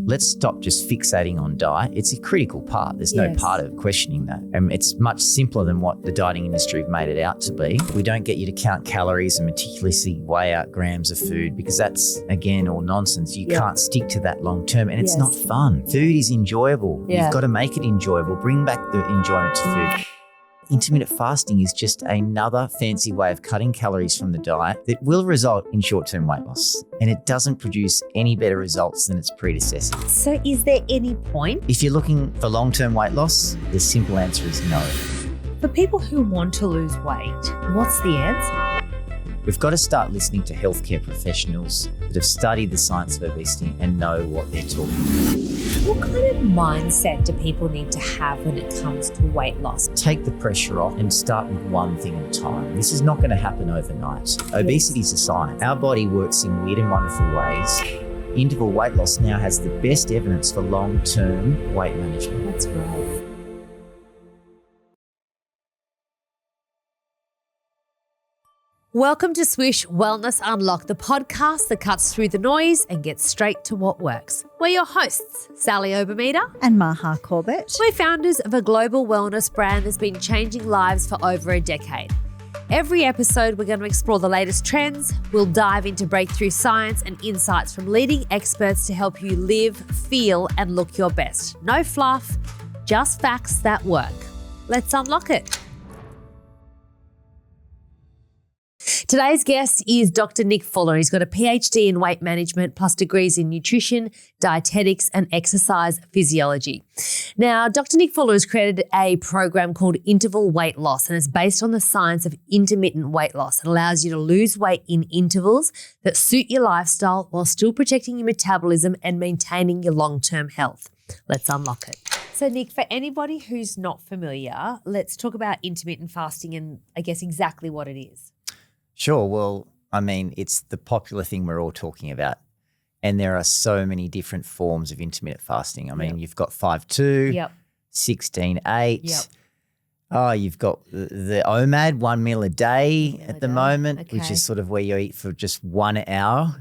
Let's stop just fixating on diet. It's a critical part. There's no part of questioning that. It's much simpler than what the dieting industry have made it out to be. We don't get you to count calories and meticulously weigh out grams of food because that's, again, all nonsense. You can't stick to that long term and it's not fun. Food is enjoyable. You've got to make it enjoyable. Bring back the enjoyment to food. Intermittent fasting is just another fancy way of cutting calories from the diet that will result in short-term weight loss. And it doesn't produce any better results than its predecessors. So is there any point? If you're looking for long-term weight loss, the simple answer is no. For people who want to lose weight, what's the answer? We've got to start listening to healthcare professionals that have studied the science of obesity and know what they're talking about. What kind of mindset do people need to have when it comes to weight loss? Take the pressure off and start with one thing at a time. This is not going to happen overnight. Obesity is a science. Our body works in weird and wonderful ways. Interval weight loss now has the best evidence for long-term weight management. That's right. Welcome to SWIISH Wellness Unlocked, the podcast that cuts through the noise and gets straight to what works. We're your hosts, Sally Obermeder and Maha Corbett. We're founders of a global wellness brand that's been changing lives for over a decade. Every episode, we're going to explore the latest trends. We'll dive into breakthrough science and insights from leading experts to help you live, feel, and look your best. No fluff, just facts that work. Let's unlock it. Today's guest is Dr. Nick Fuller. He's got a PhD in weight management plus degrees in nutrition, dietetics, and exercise physiology. Now, Dr. Nick Fuller has created a program called Interval Weight Loss, and it's based on the science of intermittent weight loss. It allows you to lose weight in intervals that suit your lifestyle while still protecting your metabolism and maintaining your long-term health. Let's unlock it. So, Nick, for anybody who's not familiar, let's talk about intermittent fasting and I guess exactly what it is. Sure. Well, I mean, it's the popular thing we're all talking about. And there are so many different forms of intermittent fasting. I mean, you've got 5-2, 16-8. Oh, you've got the OMAD, 1 meal a day at the moment, which is sort of where you eat for just 1 hour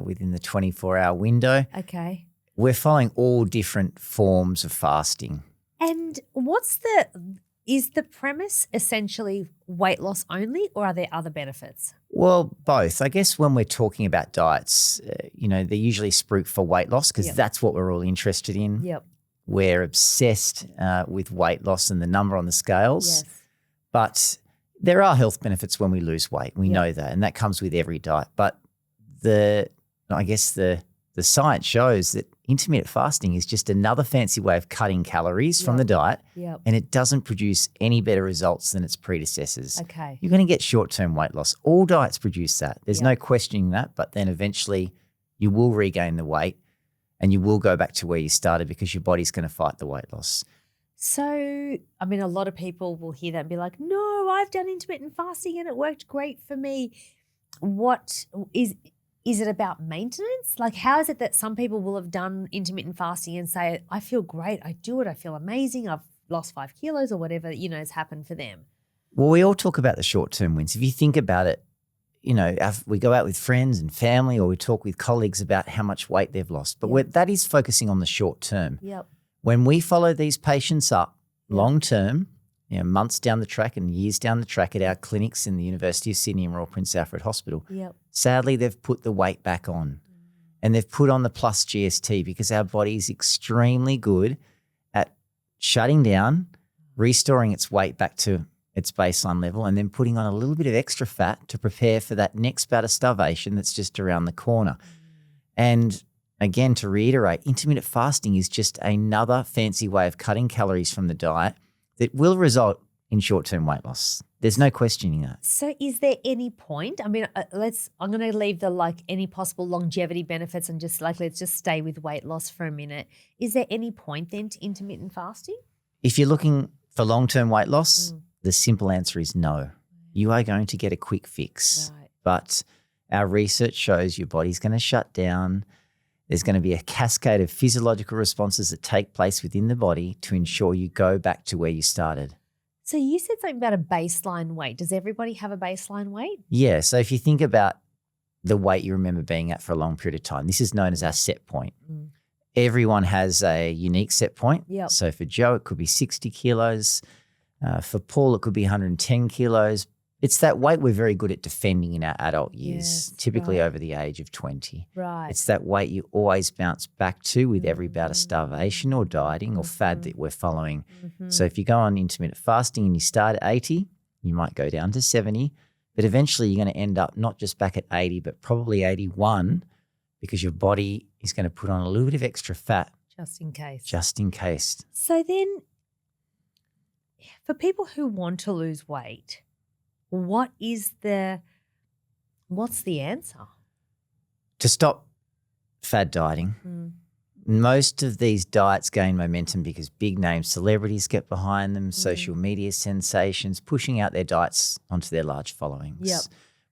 within the 24-hour window. Okay. We're following all different forms of fasting. And is the premise essentially weight loss only, or are there other benefits? Well, both. I guess when we're talking about diets, they're usually spruik for weight loss because that's what we're all interested in. Yep. We're obsessed with weight loss and the number on the scales. Yes. But there are health benefits when we lose weight. We know that, and that comes with every diet. But the science shows that intermittent fasting is just another fancy way of cutting calories from the diet, and it doesn't produce any better results than its predecessors. Okay. You're going to get short-term weight loss. All diets produce that. There's no questioning that, but then eventually you will regain the weight and you will go back to where you started because your body's going to fight the weight loss. So, I mean, a lot of people will hear that and be like, no, I've done intermittent fasting and it worked great for me. What is it about maintenance? Like, how is it that some people will have done intermittent fasting and say, I feel great, I do it, I feel amazing, I've lost 5 kilos or whatever, has happened for them? Well, we all talk about the short-term wins. If you think about it, we go out with friends and family or we talk with colleagues about how much weight they've lost. But that is focusing on the short term. Yep. When we follow these patients up long-term, months down the track and years down the track at our clinics in the University of Sydney and Royal Prince Alfred Hospital, sadly they've put the weight back on and they've put on the plus GST because our body is extremely good at shutting down, restoring its weight back to its baseline level and then putting on a little bit of extra fat to prepare for that next bout of starvation that's just around the corner. And again, to reiterate, intermittent fasting is just another fancy way of cutting calories from the diet that will result in short-term weight loss. There's no questioning that. So is there any point? I mean, I'm going to leave any possible longevity benefits and let's just stay with weight loss for a minute. Is there any point then to intermittent fasting? If you're looking for long-term weight loss, the simple answer is no. You are going to get a quick fix. Right. But our research shows your body's going to shut down. There's going to be a cascade of physiological responses that take place within the body to ensure you go back to where you started. So you said something about a baseline weight. Does everybody have a baseline weight? Yeah. So if you think about the weight you remember being at for a long period of time, this is known as our set point. everyone has a unique set point. Yep. So for Joe, it could be 60 kilos. For Paul, it could be 110 kilos. It's that weight we're very good at defending in our adult years, typically over the age of 20. Right. It's that weight you always bounce back to with every bout of starvation or dieting or fad that we're following. So if you go on intermittent fasting and you start at 80, you might go down to 70, but eventually you're going to end up not just back at 80, but probably 81 because your body is going to put on a little bit of extra fat. Just in case. Just in case. So then for people who want to lose weight, what's the answer? To stop fad dieting. Most of these diets gain momentum because big name celebrities get behind them, social media sensations, pushing out their diets onto their large followings. Yep.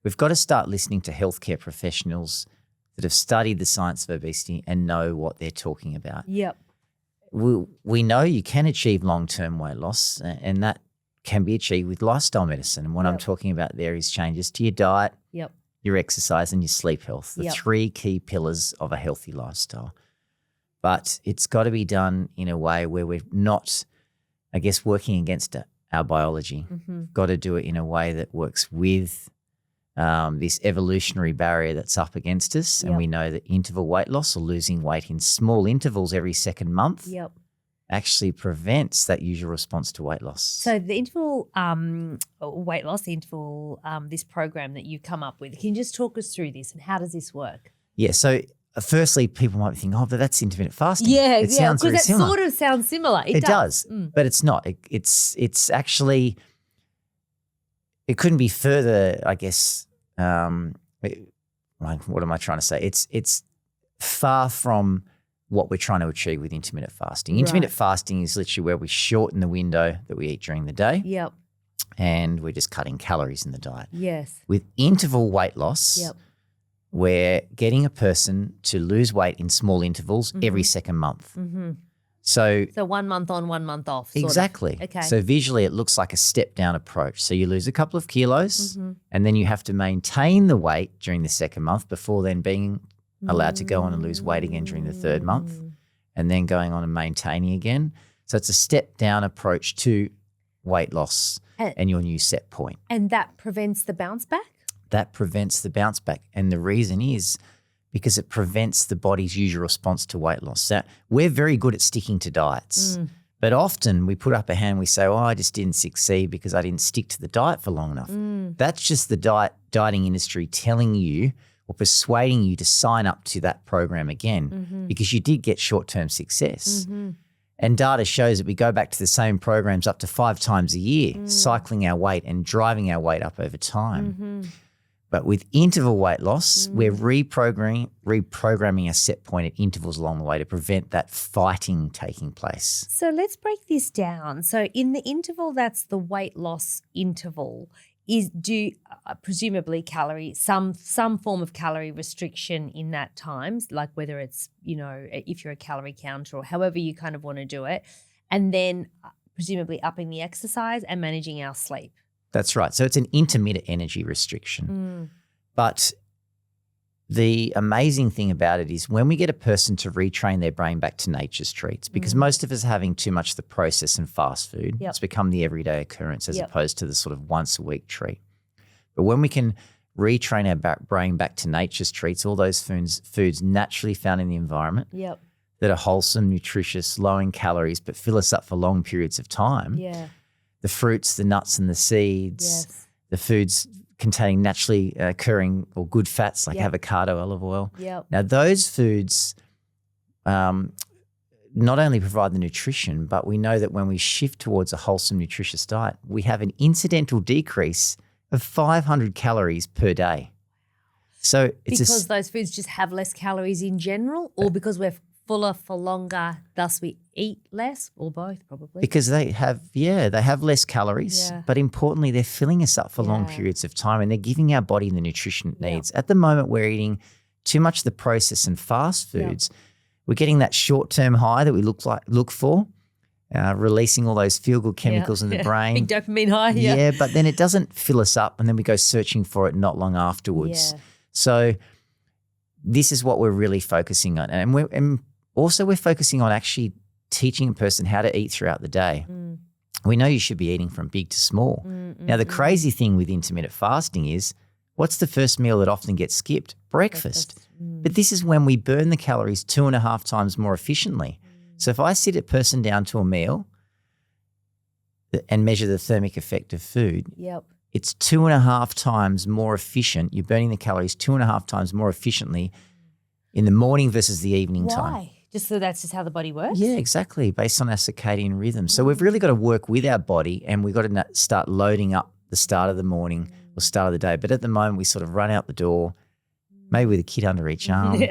We've got to start listening to healthcare professionals that have studied the science of obesity and know what they're talking about. Yep. We know you can achieve long-term weight loss, and that can be achieved with lifestyle medicine. And what I'm talking about there is changes to your diet, your exercise, and your sleep health, the three key pillars of a healthy lifestyle. But it's got to be done in a way where we're not, I guess, working against our biology. We've got to do it in a way that works with this evolutionary barrier that's up against us. And we know that interval weight loss or losing weight in small intervals every second month actually prevents that usual response to weight loss. So the interval weight loss, this program that you come up with, can you just talk us through this and how does this work? Yeah, so firstly, people might be thinking, but that's intermittent fasting. Yeah, it sounds very similar. Sort of sounds similar. It does, but it's not. It's actually, it couldn't be further, I guess, what am I trying to say? It's far from what we're trying to achieve with intermittent fasting. Intermittent fasting is literally where we shorten the window that we eat during the day. Yep. And we're just cutting calories in the diet. Yes. With interval weight loss, we're getting a person to lose weight in small intervals every second month. So 1 month on, 1 month off. Exactly. Okay. So visually it looks like a step down approach. So you lose a couple of kilos and then you have to maintain the weight during the second month before then being allowed to go on and lose weight again during the third month and then going on and maintaining again. So it's a step down approach to weight loss and your new set point. And that prevents the bounce back? That prevents the bounce back. And the reason is because it prevents the body's usual response to weight loss. So we're very good at sticking to diets, but often we put up a hand, we say, I just didn't succeed because I didn't stick to the diet for long enough. That's just the dieting industry telling you or persuading you to sign up to that program again because you did get short-term success. And data shows that we go back to the same programs up to 5 times a year, cycling our weight and driving our weight up over time. But with interval weight loss, we're reprogramming a set point at intervals along the way to prevent that fighting taking place. So let's break this down. So in the interval, that's the weight loss interval, presumably some form of calorie restriction in that time, like whether it's, if you're a calorie counter or however you kind of want to do it, and then presumably upping the exercise and managing our sleep. That's right. So it's an intermittent energy restriction. But the amazing thing about it is when we get a person to retrain their brain back to nature's treats, because most of us are having too much of the processed and fast food. It's become the everyday occurrence as opposed to the sort of once a week treat. But when we can retrain our brain back to nature's treats, all those foods naturally found in the environment that are wholesome, nutritious, low in calories, but fill us up for long periods of time. The fruits, the nuts and the seeds, the foods containing naturally occurring or good fats like avocado, olive oil. Now those foods not only provide the nutrition, but we know that when we shift towards a wholesome, nutritious diet, we have an incidental decrease of 500 calories per day. So it's because those foods just have less calories in general, or because we're fuller for longer, thus we eat less, or both probably? Because they have less calories, but importantly, they're filling us up for long periods of time and they're giving our body the nutrition it needs. At the moment, we're eating too much of the processed and fast foods. We're getting that short-term high that we look for, releasing all those feel-good chemicals in the brain. Big dopamine high, Yeah, but then it doesn't fill us up and then we go searching for it not long afterwards. So this is what we're really focusing on. And also we're focusing on actually teaching a person how to eat throughout the day. We know you should be eating from big to small. Now, the crazy thing with intermittent fasting is, what's the first meal that often gets skipped? Breakfast. But this is when we burn the calories 2.5 times more efficiently. So if I sit a person down to a meal and measure the thermic effect of food, it's 2.5 times more efficient. You're burning the calories 2.5 times more efficiently in the morning versus the evening time. Why? Just so that's just how the body works? Yeah, exactly, based on our circadian rhythm. So we've really got to work with our body, and we've got to start loading up the start of the morning or start of the day. But at the moment, we sort of run out the door, maybe with a kid under each arm,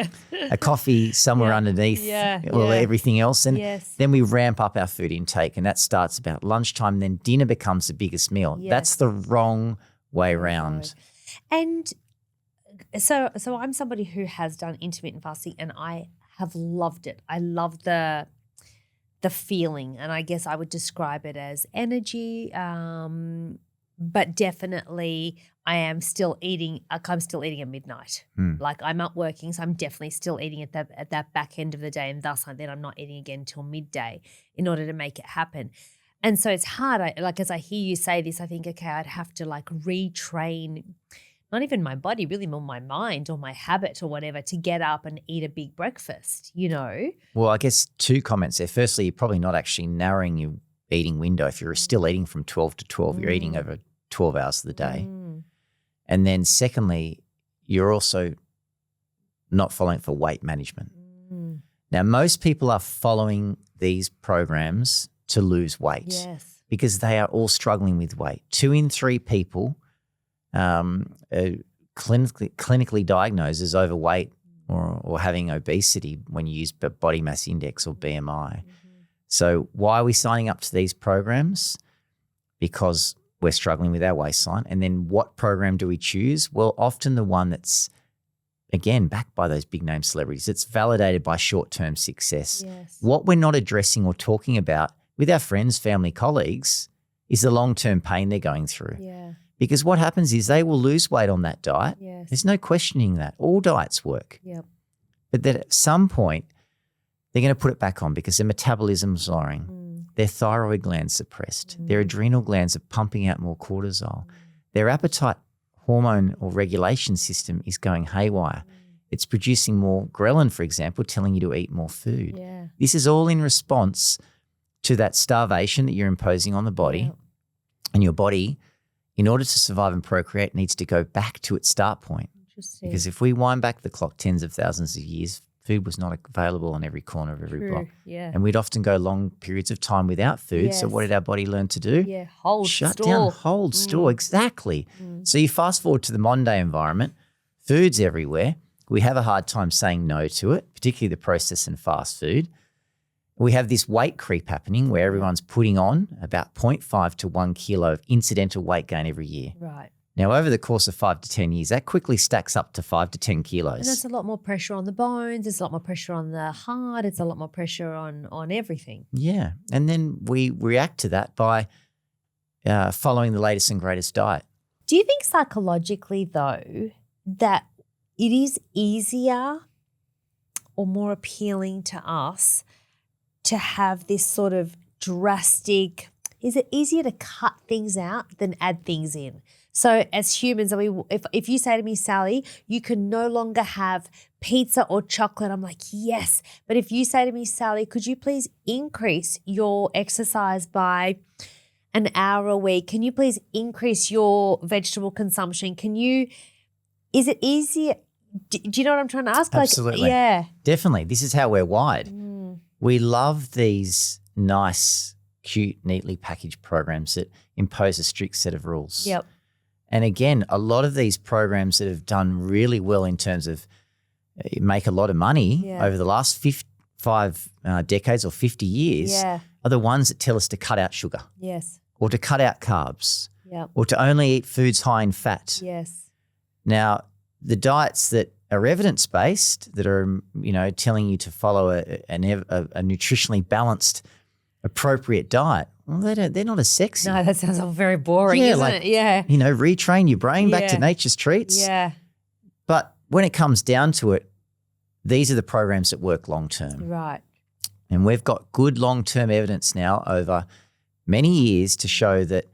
a coffee somewhere underneath, everything else. And then we ramp up our food intake, and that starts about lunchtime. Then dinner becomes the biggest meal. That's the wrong way around. And so I'm somebody who has done intermittent fasting, and I have loved it. I love the feeling, and I guess I would describe it as energy. But definitely I am still eating. I'm still eating at midnight. Like I'm up working, so I'm definitely still eating at that back end of the day, and thus then I'm not eating again until midday in order to make it happen. And so it's hard. As I hear you say this, I think, okay, I'd have to like retrain, not even my body, really more my mind or my habit or whatever, to get up and eat a big breakfast, you know? Well, I guess 2 comments there. Firstly, you're probably not actually narrowing your eating window. If you're still eating from 12 to 12, you're eating over 12 hours of the day. And then secondly, you're also not following for weight management. Now, most people are following these programs to lose weight because they are all struggling with weight. 2 in 3 people clinically diagnosed as overweight or having obesity when you use body mass index or BMI. So why are we signing up to these programs? Because we're struggling with our waistline. And then what program do we choose? Well, often the one that's, again, backed by those big name celebrities. It's validated by short-term success. What we're not addressing or talking about with our friends, family, colleagues is the long-term pain they're going through. Because what happens is they will lose weight on that diet. There's no questioning that. All diets work. But that at some point, they're going to put it back on because their metabolism's lowering. Their thyroid gland's suppressed. Their adrenal glands are pumping out more cortisol. Their appetite hormone or regulation system is going haywire. It's producing more ghrelin, for example, telling you to eat more food. This is all in response to that starvation that you're imposing on the body. And your body, in order to survive and procreate, needs to go back to its start point. Because if we wind back the clock tens of thousands of years, food was not available on every corner of every block. And we'd often go long periods of time without food. So what did our body learn to do? Shut down, hold, store. Exactly. So you fast forward to the modern day environment, food's everywhere. We have a hard time saying no to it, particularly the processed and fast food. We have this weight creep happening where everyone's putting on about 0.5 to 1 kilo of incidental weight gain every year. Now, over the course of 5 to 10 years, that quickly stacks up to 5 to 10 kilos. And that's a lot more pressure on the bones. It's a lot more pressure on the heart. It's a lot more pressure on everything. Yeah. And then we react to that by following the latest and greatest diet. Do you think psychologically, though, that it is easier or more appealing to us to have this sort of drastic, is it easier to cut things out than add things in? So as humans, if you say to me, Sally, you can no longer have pizza or chocolate, I'm like, yes. But if you say to me, Sally, could you please increase your exercise by an hour a week? Can you please increase your vegetable consumption? Is it easier? Do you know what I'm trying to ask? Absolutely. Definitely. This is how we're wired. We love these nice, cute, neatly packaged programs that impose a strict set of rules. And again, a lot of these programs that have done really well in terms of make a lot of money over the last 5 decades or 50 years are the ones that tell us to cut out sugar or to cut out carbs or to only eat foods high in fat. Now, the diets that are evidence-based that are, telling you to follow a nutritionally balanced, appropriate diet, well, they're not as sexy. No, that sounds all very boring, isn't it? Retrain your brain back to nature's treats. But when it comes down to it, these are the programs that work long term. Right. And we've got good long-term evidence now over many years to show that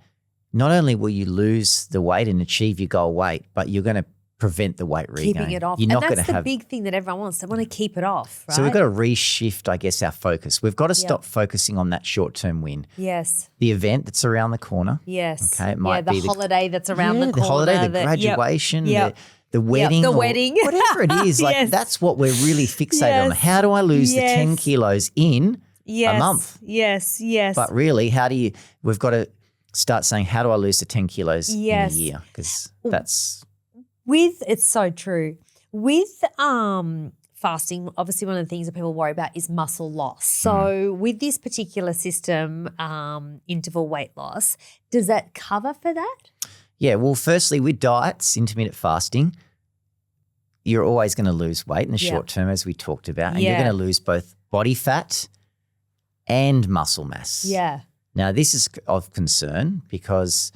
not only will you lose the weight and achieve your goal weight, but you're going to prevent the weight regain. Keeping it off. You're not and going that's the big thing that everyone wants. They want to keep it off, right? So we've got to reshift, I guess, our focus. We've got to stop focusing on that short-term win. Yes. The event that's around the corner. Yes. Okay. It might be the holiday that's around the corner. The holiday, the graduation, the wedding. The wedding. Whatever it is. Like that's what we're really fixated on. How do I lose the 10 kilos in a month? Yes. But really, we've got to start saying, how do I lose the 10 kilos in a year? Because that's. It's so true. With fasting, obviously one of the things that people worry about is muscle loss. So with this particular system, interval weight loss, does that cover for that? Yeah, well, firstly, with diets, intermittent fasting, you're always going to lose weight in the short term, as we talked about, and you're going to lose both body fat and muscle mass. Yeah. Now, this is of concern because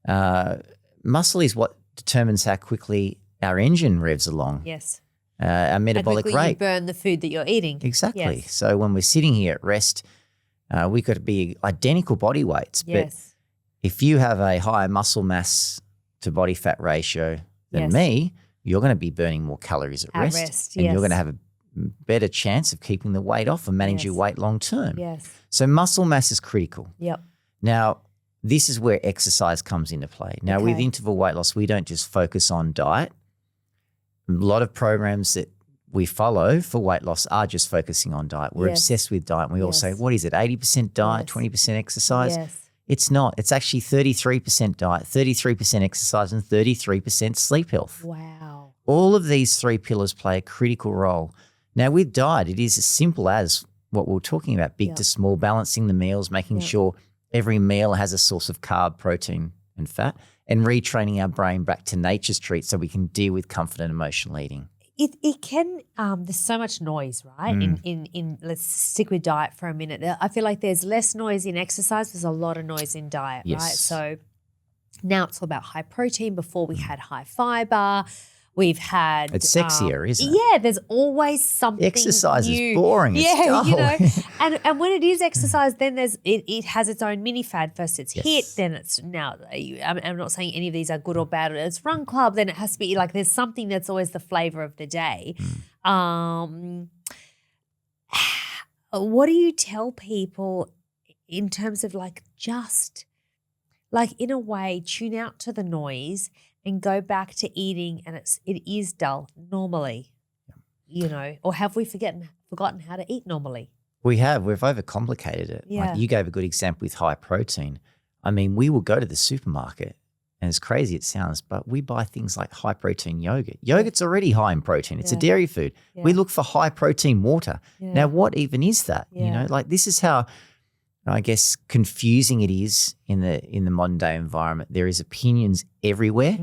muscle is what determines how quickly our engine revs along. Yes. Our metabolic quickly rate. You burn the food that you're eating. Exactly. Yes. So when we're sitting here at rest, we could be identical body weights, but if you have a higher muscle mass to body fat ratio than me, you're going to be burning more calories at rest. And you're going to have a better chance of keeping the weight off and manage your weight long term. Yes. So muscle mass is critical. Yep. Now, this is where exercise comes into play. Now, with interval weight loss, we don't just focus on diet. A lot of programs that we follow for weight loss are just focusing on diet. We're obsessed with diet. And we all say, what is it, 80% diet, 20% exercise? Yes. It's not. It's actually 33% diet, 33% exercise, and 33% sleep health. Wow. All of these three pillars play a critical role. Now, with diet, it is as simple as what we're talking about, big to small, balancing the meals, making sure every meal has a source of carb, protein, and fat, and retraining our brain back to nature's treats so we can deal with comfort and emotional eating. It can there's so much noise, right? In let's stick with diet for a minute. I feel like there's less noise in exercise. There's a lot of noise in diet, right? So now it's all about high protein. Before we had high fiber. We've had it's sexier, isn't it? Yeah, there's always something. Exercise new. is boring. It's dull. You know, and when it is exercise, then it has its own mini fad. First it's HIIT, then it's now. I'm not saying any of these are good or bad. It's Run Club, then it has to be like there's something that's always the flavor of the day. What do you tell people in terms of like just like in a way tune out to the noise and go back to eating, and it is dull normally, you know, or have we forgotten how to eat normally? We have. We've overcomplicated it. Yeah. Like you gave a good example with high protein. I mean, we will go to the supermarket, and as crazy it sounds, but we buy things like high protein yogurt. Yogurt's already high in protein. It's a dairy food. We look for high protein water. Now, what even is that? You know, like this is how, I guess, confusing it is in the modern day environment. There is opinions everywhere.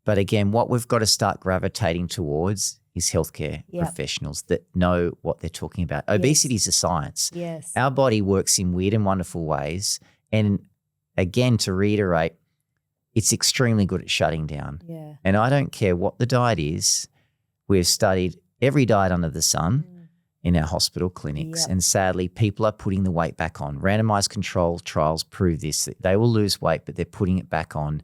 But again, what we've got to start gravitating towards is healthcare professionals that know what they're talking about. Obesity is a science. Yes. Our body works in weird and wonderful ways. And again, to reiterate, it's extremely good at shutting down. Yeah. And I don't care what the diet is. We've studied every diet under the sun in our hospital clinics. And sadly, people are putting the weight back on. Randomized control trials prove this. That they will lose weight, but they're putting it back on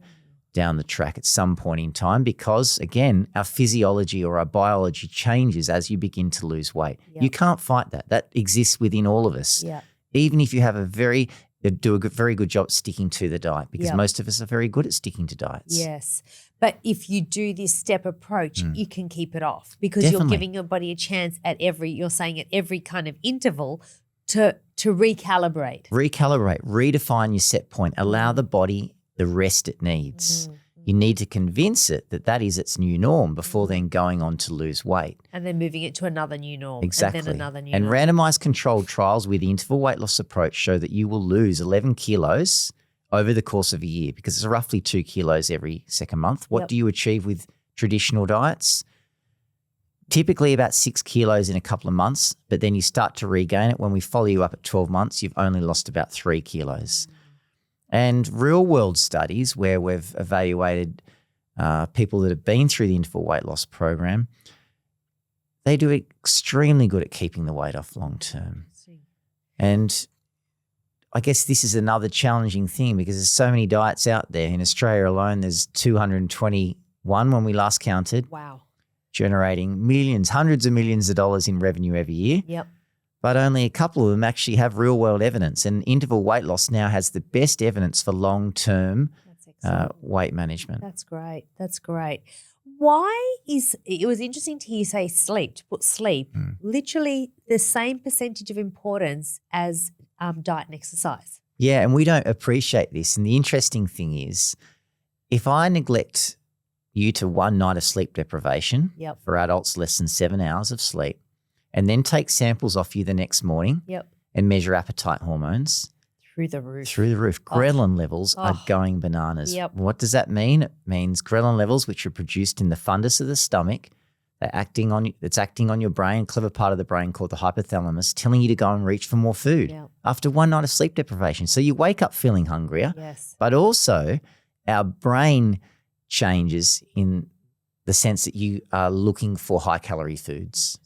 down the track at some point in time because, again, our physiology or our biology changes as you begin to lose weight. You can't fight that. That exists within all of us. Even if you have do a very good job sticking to the diet because most of us are very good at sticking to diets. Yes. But if you do this step approach, you can keep it off because you're giving your body a chance at every kind of interval to recalibrate. Redefine your set point. Allow the body the rest it needs. You need to convince it that is its new norm before then going on to lose weight. And then moving it to another new norm. Exactly. And then another new norm. And randomized controlled trials with the interval weight loss approach show that you will lose 11 kilos over the course of a year because it's roughly 2 kilos every second month. What do you achieve with traditional diets? Typically about 6 kilos in a couple of months, but then you start to regain it. When we follow you up at 12 months, you've only lost about 3 kilos. And real world studies where we've evaluated people that have been through the interval weight loss program, they do extremely good at keeping the weight off long term. And I guess this is another challenging thing because there's so many diets out there. In Australia alone, there's 221 when we last counted. Wow. Generating millions, hundreds of millions of dollars in revenue every year. Yep. But only a couple of them actually have real world evidence. And interval weight loss now has the best evidence for long-term weight management. That's great. That's great. Why is it was interesting to hear you say sleep, to put sleep literally the same percentage of importance as diet and exercise. Yeah, and we don't appreciate this. And the interesting thing is if I neglect you to one night of sleep deprivation for adults less than 7 hours of sleep and then take samples off you the next morning and measure appetite hormones. Through the roof. Ghrelin levels are going bananas. What does that mean? It means ghrelin levels, which are produced in the fundus of the stomach, it's acting on your brain, clever part of the brain called the hypothalamus, telling you to go and reach for more food after one night of sleep deprivation. So you wake up feeling hungrier, but also our brain changes in the sense that you are looking for high-calorie foods.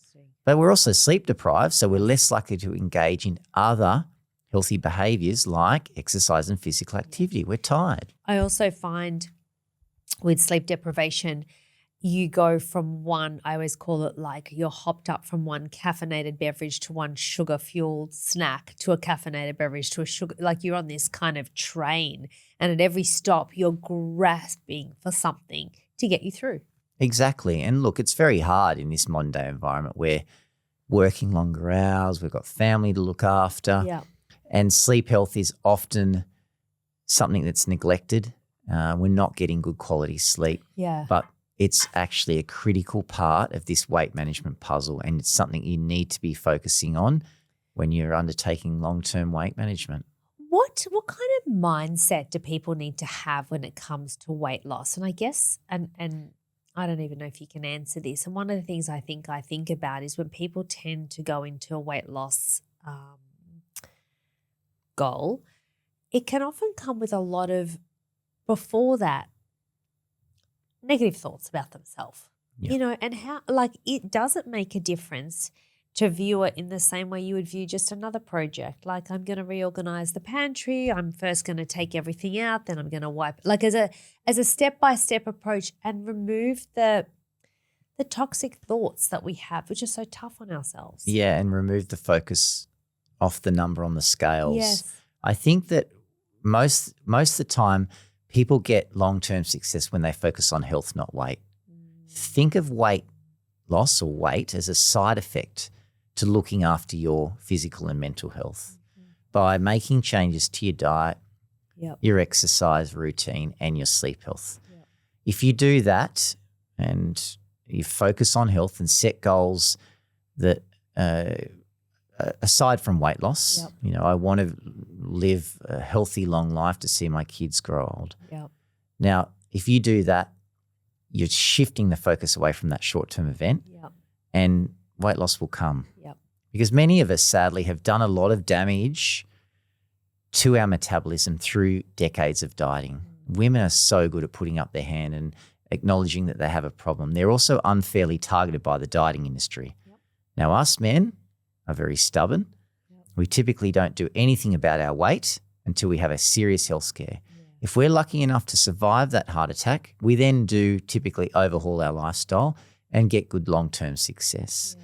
But we're also sleep deprived, so we're less likely to engage in other healthy behaviours like exercise and physical activity. We're tired. I also find with sleep deprivation, you go from one, I always call it like you're hopped up from one caffeinated beverage to one sugar-fueled snack to a caffeinated beverage to a sugar, like you're on this kind of train and at every stop you're grasping for something to get you through. Exactly. And look, it's very hard in this modern day environment. We're working longer hours, we've got family to look after. Yeah. And sleep health is often something that's neglected. We're not getting good quality sleep. Yeah. But it's actually a critical part of this weight management puzzle, and it's something you need to be focusing on when you're undertaking long-term weight management. What kind of mindset do people need to have when it comes to weight loss? And I guess, and I don't even know if you can answer this. And one of the things I think about is when people tend to go into a weight loss goal, it can often come with a lot of, before that, negative thoughts about themselves, you know, and how, like, it doesn't make a difference to view it in the same way you would view just another project. Like, I'm going to reorganize the pantry. I'm first going to take everything out, then I'm going to wipe, like as a step-by-step approach, and remove the toxic thoughts that we have, which are so tough on ourselves. Yeah, and remove the focus off the number on the scales. Yes. I think that most of the time people get long-term success when they focus on health, not weight. Think of weight loss or weight as a side effect to looking after your physical and mental health by making changes to your diet, your exercise routine, and your sleep health. If you do that and you focus on health and set goals that aside from weight loss, you know, I want to live a healthy, long life to see my kids grow old. Now, if you do that, you're shifting the focus away from that short-term event and weight loss will come. Because many of us, sadly, have done a lot of damage to our metabolism through decades of dieting. Women are so good at putting up their hand and acknowledging that they have a problem. They're also unfairly targeted by the dieting industry. Now, us men are very stubborn. We typically don't do anything about our weight until we have a serious health scare. If we're lucky enough to survive that heart attack, we then do typically overhaul our lifestyle and get good long-term success.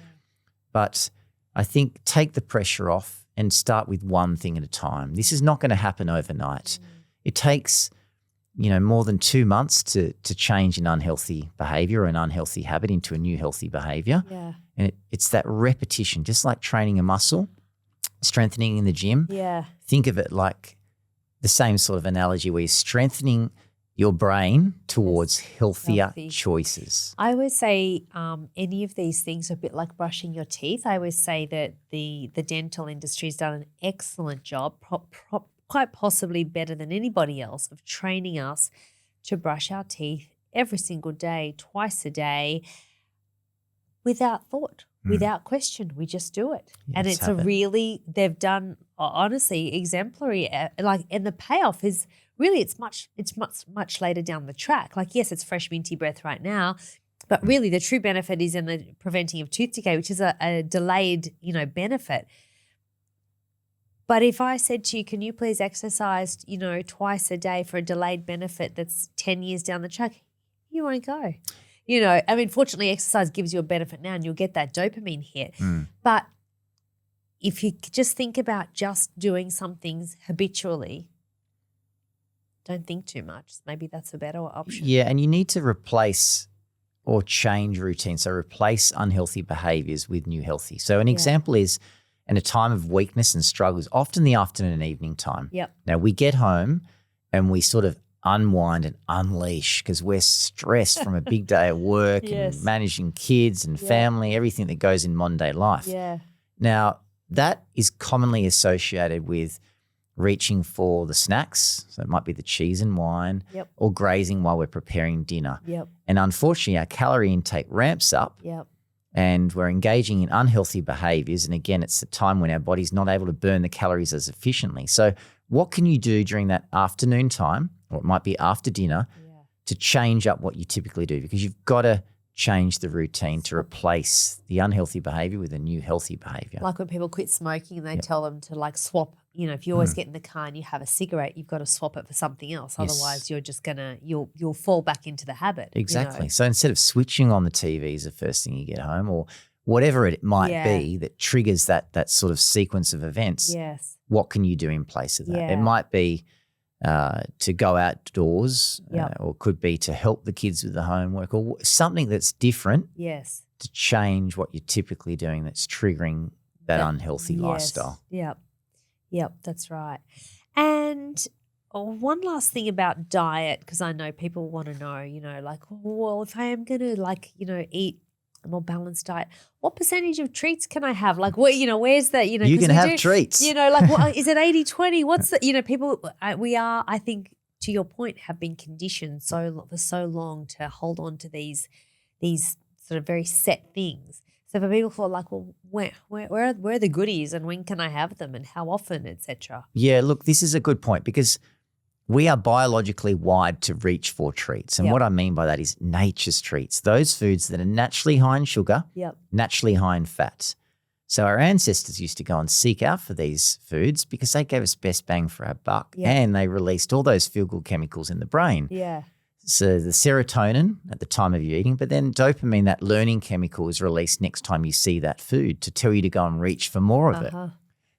But I think take the pressure off and start with one thing at a time. This is not going to happen overnight. It takes, you know, more than 2 months to change an unhealthy behavior or an unhealthy habit into a new healthy behavior. And it's that repetition, just like training a muscle, strengthening in the gym. Think of it like the same sort of analogy where you're strengthening your brain towards healthier choices. I always say any of these things are a bit like brushing your teeth. I always say that the dental industry has done an excellent job, quite possibly better than anybody else, of training us to brush our teeth every single day, twice a day, without thought, without question. We just do it. And it's they've done, honestly, exemplary, and the payoff is really, it's much later down the track. Like, yes, it's fresh minty breath right now, But really the true benefit is in the preventing of tooth decay, which is a delayed, benefit. But if I said to you, can you please exercise, twice a day for a delayed benefit that's 10 years down the track, you won't go. Fortunately, exercise gives you a benefit now and you'll get that dopamine hit. But if you just think about just doing some things habitually, don't think too much. Maybe that's a better option. Yeah, and you need to replace or change routine. So replace unhealthy behaviors with new healthy. So an example is in a time of weakness and struggles, often the afternoon and evening time. Yep. Now we get home and we sort of unwind and unleash because we're stressed from a big day at work and managing kids and family, everything that goes in modern day life. Yeah. Now that is commonly associated with reaching for the snacks, so it might be the cheese and wine, or grazing while we're preparing dinner. Yep. And unfortunately, our calorie intake ramps up and we're engaging in unhealthy behaviors. And again, it's a time when our body's not able to burn the calories as efficiently. So what can you do during that afternoon time, or it might be after dinner, to change up what you typically do? Because you've got to change the routine to replace the unhealthy behavior with a new healthy behavior. Like when people quit smoking and they tell them to swap, if you always get in the car and you have a cigarette, you've got to swap it for something else. Otherwise you're just you'll fall back into the habit. Exactly. So instead of switching on the TV as the first thing you get home, or whatever it might be that triggers that sort of sequence of events, what can you do in place of that? It might be to go outdoors, or could be to help the kids with the homework, or something that's different to change what you're typically doing that's triggering that unhealthy lifestyle. Yep, that's right. And one last thing about diet, because I know people want to know, if I am going to eat a more balanced diet, what percentage of treats can I have? Where's that? You can have treats. Is it 80-20? What's the, people, we are, I think, to your point, have been conditioned for so long to hold on to these sort of very set things. So for people who are where are the goodies and when can I have them and how often, etc.? Yeah, look, this is a good point because we are biologically wired to reach for treats. And what I mean by that is nature's treats, those foods that are naturally high in sugar, naturally high in fat. So our ancestors used to go and seek out for these foods because they gave us best bang for our buck and they released all those feel-good chemicals in the brain. Yeah. So the serotonin at the time of you eating, but then dopamine, that learning chemical, is released next time you see that food to tell you to go and reach for more of it.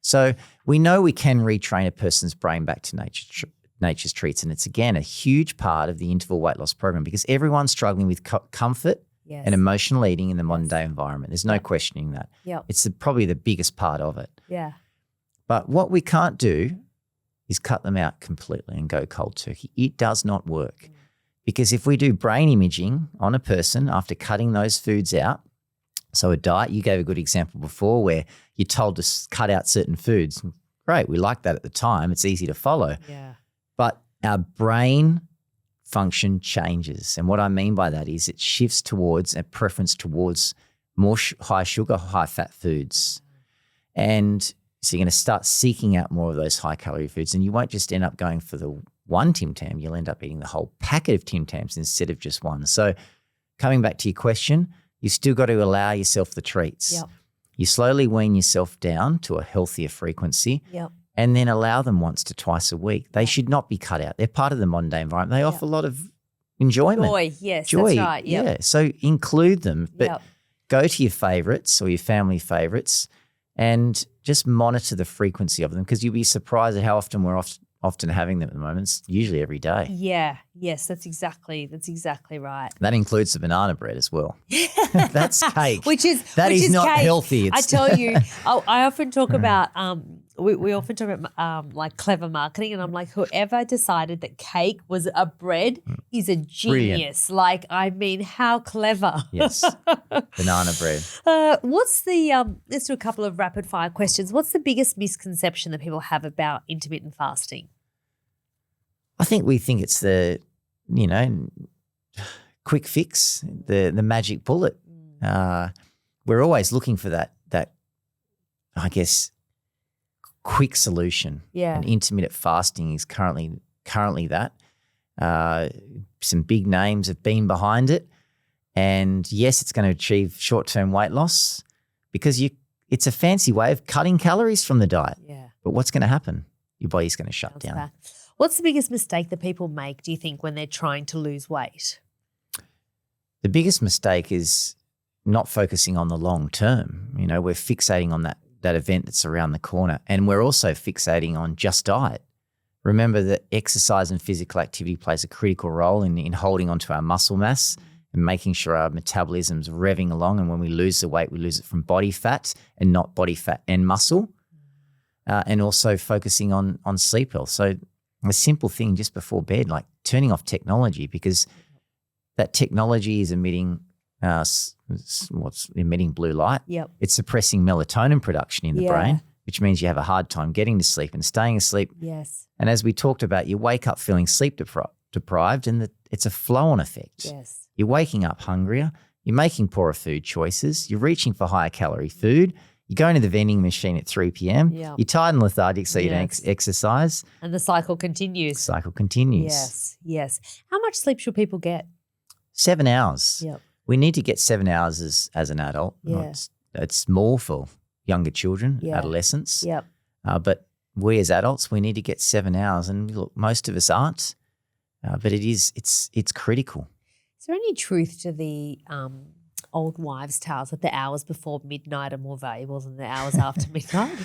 So we know we can retrain a person's brain back to nature's treats. And it's, again, a huge part of the interval weight loss program because everyone's struggling with comfort and emotional eating in the modern day environment. There's no questioning that. It's probably the biggest part of it. But what we can't do is cut them out completely and go cold turkey. It does not work. Because if we do brain imaging on a person after cutting those foods out, so a diet, you gave a good example before where you're told to cut out certain foods. Great, we like that at the time. It's easy to follow. But our brain function changes. And what I mean by that is it shifts towards a preference towards more high sugar, high fat foods. And so you're going to start seeking out more of those high calorie foods and you won't just end up going for the one Tim Tam, you'll end up eating the whole packet of Tim Tams instead of just one. So coming back to your question, you still got to allow yourself the treats. You slowly wean yourself down to a healthier frequency and then allow them once to twice a week. They should not be cut out. They're part of the modern day environment. They offer a lot of enjoyment. Joy, that's right. Yeah, so include them, but go to your favourites or your family favourites and just monitor the frequency of them because you'll be surprised at how often we're often having them at the moment. It's usually every day. Yes, that's exactly right. That includes the banana bread as well. That's cake. which is not cake. healthy. I tell you, I often talk about we often talk about clever marketing, and I'm like, whoever decided that cake was a bread is a genius. Brilliant. How clever. Yes, banana bread. What's the let's do a couple of rapid fire questions. What's the biggest misconception that people have about intermittent fasting? I think we think it's the, quick fix, the magic bullet. We're always looking for that, I guess, quick solution. And intermittent fasting is currently that. Some big names have been behind it. And yes, it's going to achieve short-term weight loss because it's a fancy way of cutting calories from the diet. Yeah. But what's going to happen? Your body's going to shut down. Back. What's the biggest mistake that people make, do you think, when they're trying to lose weight? The biggest mistake is not focusing on the long term. You know, we're fixating on that event that's around the corner, and we're also fixating on just diet. Remember that exercise and physical activity plays a critical role in holding onto our muscle mass and making sure our metabolism's revving along. And when we lose the weight, we lose it from body fat and not body fat and muscle. And also focusing on sleep health. So a simple thing just before bed, like turning off technology, because that technology is emitting emitting blue light. Yep. It's suppressing melatonin production in the brain, which means you have a hard time getting to sleep and staying asleep. Yes. And as we talked about, you wake up feeling sleep deprived, and it's a flow-on effect. Yes. You're waking up hungrier. You're making poorer food choices. You're reaching for higher calorie food. You're going to the vending machine at 3 p.m. Yep. You're tired and lethargic, so you don't exercise. And the cycle continues. Yes. How much sleep should people get? 7 hours. Yep. We need to get 7 hours as an adult. Yeah. It's more for younger children, adolescents. Yep. But we as adults, we need to get 7 hours. And look, most of us aren't, but it's critical. Is there any truth to the old wives' tales that the hours before midnight are more valuable than the hours after midnight?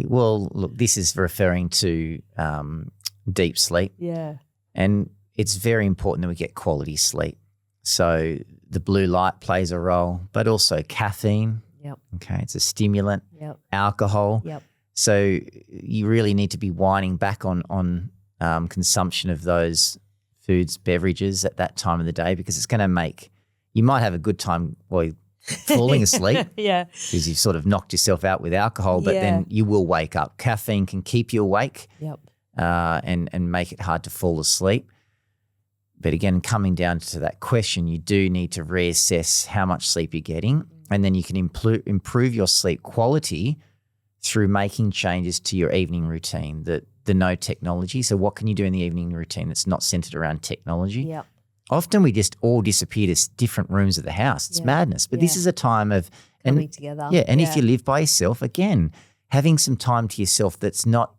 Well, look, this is referring to deep sleep. Yeah. And it's very important that we get quality sleep. So the blue light plays a role, but also caffeine. Yep. Okay, it's a stimulant. Yep. Alcohol. Yep. So you really need to be winding back on consumption of those foods, beverages at that time of the day, because it's going to make you might have a good time while you're falling asleep. Yeah. Because you've sort of knocked yourself out with alcohol, but then you will wake up. Caffeine can keep you awake. Yep. And make it hard to fall asleep. But again, coming down to that question, you do need to reassess how much sleep you're getting, and then you can improve your sleep quality through making changes to your evening routine, the no technology. So what can you do in the evening routine that's not centered around technology? Yep. Often we just all disappear to different rooms of the house. It's madness. But this is a time of coming together. Yeah, and if you live by yourself, again, having some time to yourself that's not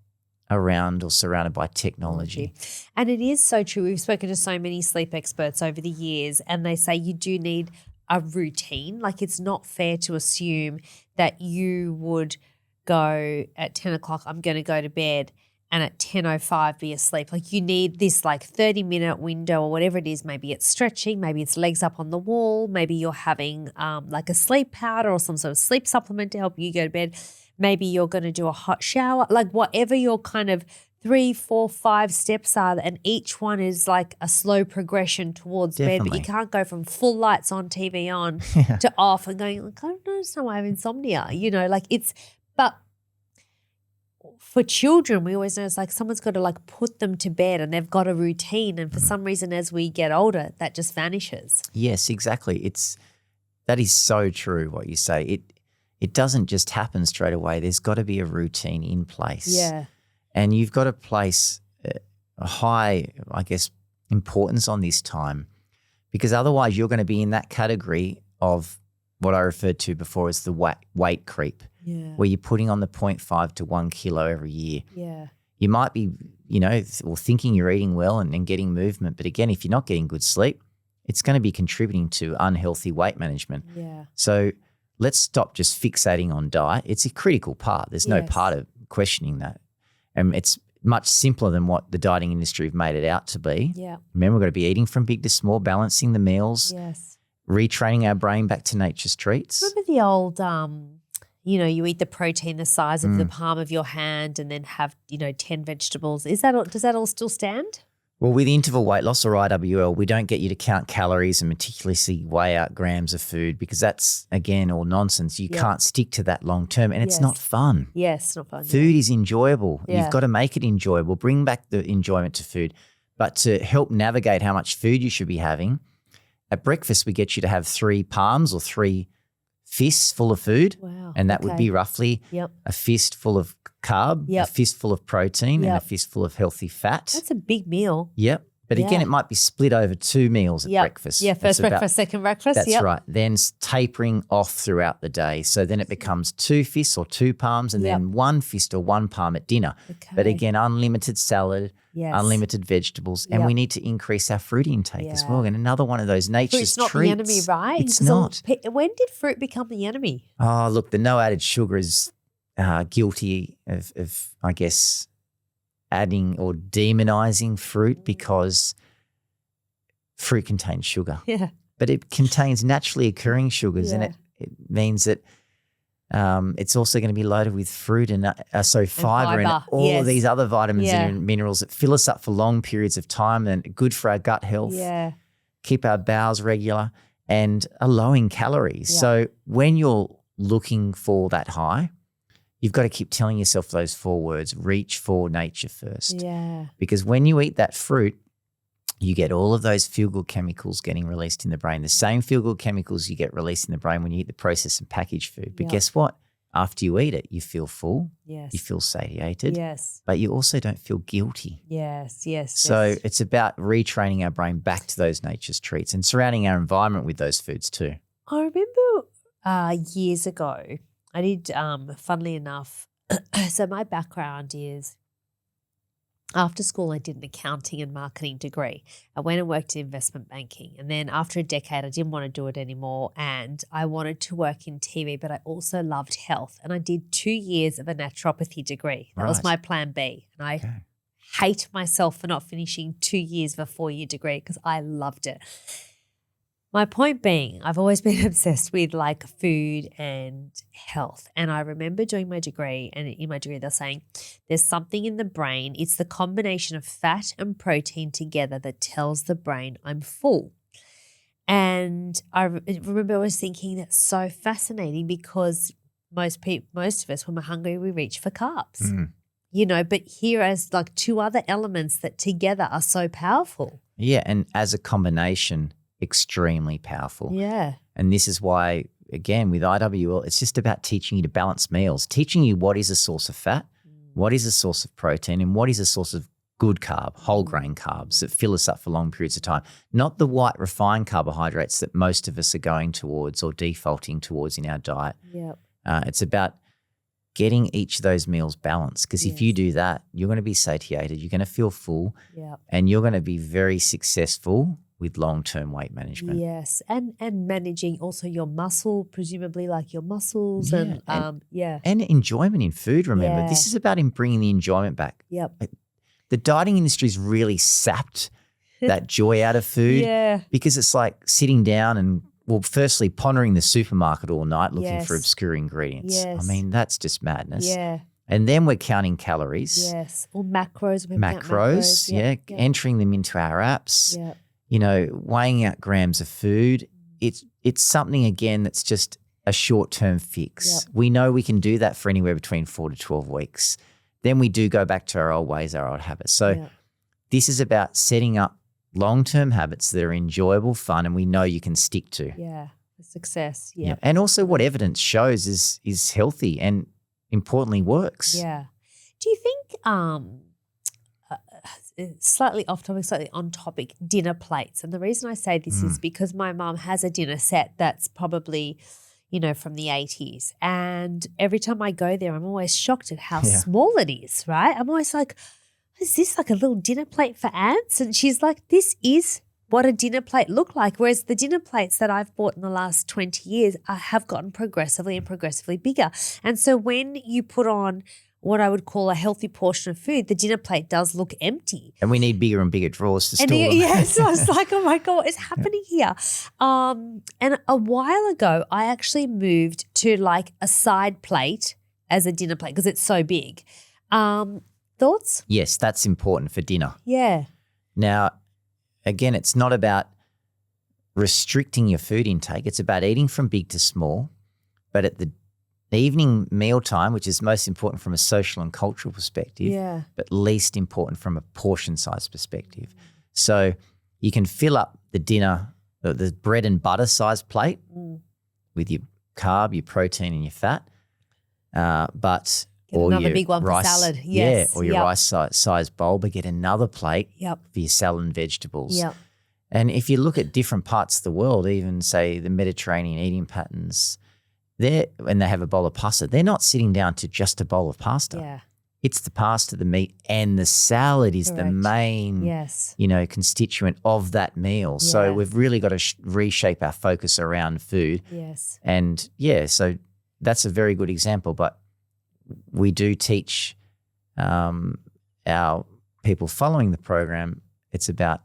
around or surrounded by technology. And it is so true. We've spoken to so many sleep experts over the years, and they say you do need a routine. Like, it's not fair to assume that you would go at 10 o'clock, I'm going to go to bed, and at 10:05 be asleep. Like, you need this 30-minute window or whatever it is. Maybe it's stretching, maybe it's legs up on the wall, maybe you're having like a sleep powder or some sort of sleep supplement to help you go to bed. Maybe you're going to do a hot shower, like whatever your kind of 3, 4, 5 steps are, and each one is like a slow progression towards bed. But you can't go from full lights on, TV on to off and going, like, I don't know, I have insomnia, but for children, we always know it's like someone's got to put them to bed and they've got a routine. And for some reason, as we get older, that just vanishes. Yes, exactly. That is so true what you say. It doesn't just happen straight away. There's got to be a routine in place. Yeah. And you've got to place a high, I guess, importance on this time, because otherwise you're going to be in that category of what I referred to before as the weight creep, where you're putting on the 0.5 to 1 kilo every year. Yeah. You might be, or thinking you're eating well and getting movement. But again, if you're not getting good sleep, it's going to be contributing to unhealthy weight management. Yeah. So let's stop just fixating on diet. It's a critical part. There's no part of questioning that. And it's much simpler than what the dieting industry have made it out to be. Yeah. Remember, we've got to be eating from big to small, balancing the meals, retraining our brain back to nature's treats. Remember the old, you eat the protein the size of the palm of your hand and then have, 10 vegetables. Does that all still stand? Well, with interval weight loss or IWL, we don't get you to count calories and meticulously weigh out grams of food, because that's, again, all nonsense. You can't stick to that long term, and it's not fun. Yes, not fun. Food is enjoyable. Yeah. You've got to make it enjoyable. Bring back the enjoyment to food. But to help navigate how much food you should be having, at breakfast we get you to have 3 palms or 3 fists full of food. Wow. And that would be roughly a fist full of carb, a fistful of protein, and a fistful of healthy fat. That's a big meal. Yep. But again, it might be split over 2 meals at breakfast. Yeah, first breakfast, second breakfast. That's right. Then tapering off throughout the day. So then it becomes 2 fists or 2 palms and then 1 fist or 1 palm at dinner. Okay. But again, unlimited salad, unlimited vegetables. And we need to increase our fruit intake as well. And another one of those nature's treats. Fruit's not the enemy, right? It's not. When did fruit become the enemy? Oh, look, the no added sugar is guilty of, I guess, adding or demonizing fruit because fruit contains sugar. Yeah. But it contains naturally occurring sugars and it means that it's also going to be loaded with fruit and fibre and all of these other vitamins and minerals that fill us up for long periods of time and good for our gut health, keep our bowels regular and are low in calories. Yeah. So when you're looking for that high, you've got to keep telling yourself those 4 words, reach for nature first. Yeah. Because when you eat that fruit, you get all of those feel-good chemicals getting released in the brain, the same feel-good chemicals you get released in the brain when you eat the processed and packaged food. But guess what? After you eat it, you feel full, you feel satiated, but you also don't feel guilty. So it's about retraining our brain back to those nature's treats and surrounding our environment with those foods too. I remember years ago, I did, funnily enough, so my background is after school I did an accounting and marketing degree. I went and worked in investment banking and then after a decade I didn't want to do it anymore and I wanted to work in TV but I also loved health and I did 2 years of a naturopathy degree. That was my plan B and I hate myself for not finishing 2 years of a 4-year degree because I loved it. My point being, I've always been obsessed with like food and health. And I remember doing my degree and in my degree they're saying there's something in the brain. It's the combination of fat and protein together that tells the brain I'm full. And I remember I was thinking that's so fascinating because most of us when we're hungry, we reach for carbs, you know, but here as like 2 other elements that together are so powerful. Yeah. And as a combination, extremely powerful. Yeah. And this is why, again, with IWL, it's just about teaching you to balance meals, teaching you what is a source of fat, what is a source of protein, and what is a source of good carb, whole grain carbs that fill us up for long periods of time, not the white refined carbohydrates that most of us are going towards or defaulting towards in our diet. Yep. It's about getting each of those meals balanced because if you do that, you're going to be satiated, you're going to feel full, and you're going to be very successful with long-term weight management. Yes, and managing also your muscle, presumably like your muscles and enjoyment in food, remember. This is about bringing the enjoyment back. Yep. The dieting industry's really sapped that joy out of food because it's like sitting down and, well, firstly, pondering the supermarket all night looking for obscure ingredients. Yes. I mean, that's just madness. Yeah. And then we're counting calories. Yes, or macros. Macros, entering them into our apps. Yeah. You know, weighing out grams of food, it's something, again, that's just a short-term fix. Yep. We know we can do that for anywhere between 4 to 12 weeks. Then we do go back to our old ways, our old habits. So this is about setting up long-term habits that are enjoyable, fun, and we know you can stick to. Yeah, success. Yeah. And also what evidence shows is healthy and importantly works. Yeah. Do you think slightly off topic, slightly on topic, dinner plates. And the reason I say this is because my mum has a dinner set that's probably, you know, from the 80s. And every time I go there, I'm always shocked at how small it is, right? I'm always like, is this like a little dinner plate for ants? And she's like, this is what a dinner plate looked like. Whereas the dinner plates that I've bought in the last 20 years have gotten progressively and progressively bigger. And so when you put on what I would call a healthy portion of food, the dinner plate does look empty. And we need bigger and bigger drawers to store them. Yes, so I was like, oh my God, what is happening here? And a while ago, I actually moved to like a side plate as a dinner plate because it's so big. Thoughts? Yes, that's important for dinner. Yeah. Now, again, it's not about restricting your food intake. It's about eating from big to small, but at the evening meal time, which is most important from a social and cultural perspective, but least important from a portion size perspective. So you can fill up the dinner, the bread and butter size plate with your carb, your protein and your fat, but Get or another your big one rice, for salad. Yes. or your rice-sized bowl, but get another plate for your salad and vegetables. Yep. And if you look at different parts of the world, even say the Mediterranean eating patterns, when they have a bowl of pasta, they're not sitting down to just a bowl of pasta. Yeah. It's the pasta, the meat, and the salad is the main, constituent of that meal. Yeah. So we've really got to reshape our focus around food. Yes. And so that's a very good example. But we do teach our people following the program, it's about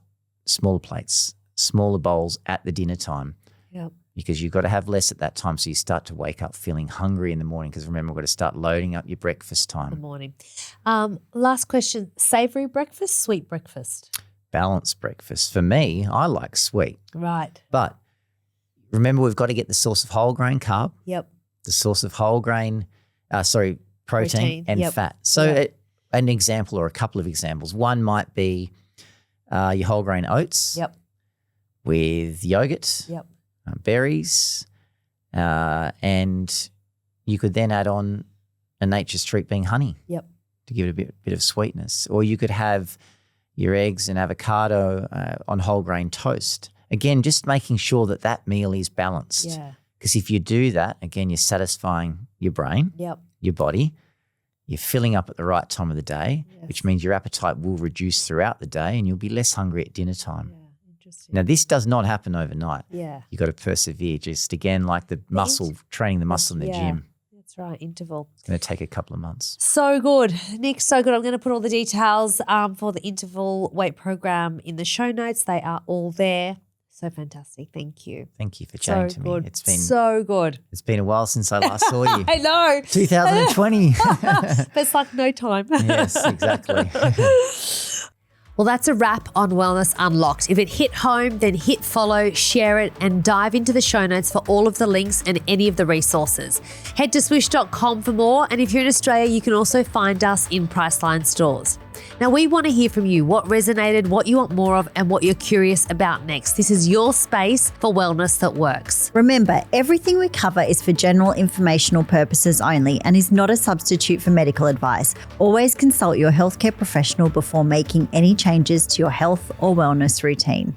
smaller plates, smaller bowls at the dinner time. Yep. Because you've got to have less at that time so you start to wake up feeling hungry in the morning, because remember, we've got to start loading up your breakfast time. Good morning. Last question, savoury breakfast, sweet breakfast? Balanced breakfast. For me, I like sweet. Right. But remember, we've got to get the source of whole grain carb. Yep. The source of whole grain, protein and fat. So an example or a couple of examples. One might be your whole grain oats. Yep. With yogurt. Yep. Berries, and you could then add on a nature's treat being honey. Yep. To give it a bit of sweetness. Or you could have your eggs and avocado on whole grain toast. Again, just making sure that meal is balanced. Yeah. Because if you do that, again, you're satisfying your brain, your body, you're filling up at the right time of the day, which means your appetite will reduce throughout the day and you'll be less hungry at dinner time. Yeah. Now, this does not happen overnight. Yeah. You've got to persevere, just again, like the muscle, training the muscle in the gym. That's right, interval. It's going to take a couple of months. So good. Nick, so good. I'm going to put all the details for the interval weight program in the show notes. They are all there. So fantastic. Thank you. Thank you for chatting to me. It's been so good. It's been a while since I last saw you. I know. 2020. It's like no time. Yes, exactly. Well, that's a wrap on Wellness Unlocked. If it hit home, then hit follow, share it, and dive into the show notes for all of the links and any of the resources. Head to SWIISH.com for more, and if you're in Australia, you can also find us in Priceline stores. Now, we want to hear from you, what resonated, what you want more of, and what you're curious about next. This is your space for wellness that works. Remember, everything we cover is for general informational purposes only and is not a substitute for medical advice. Always consult your healthcare professional before making any changes to your health or wellness routine.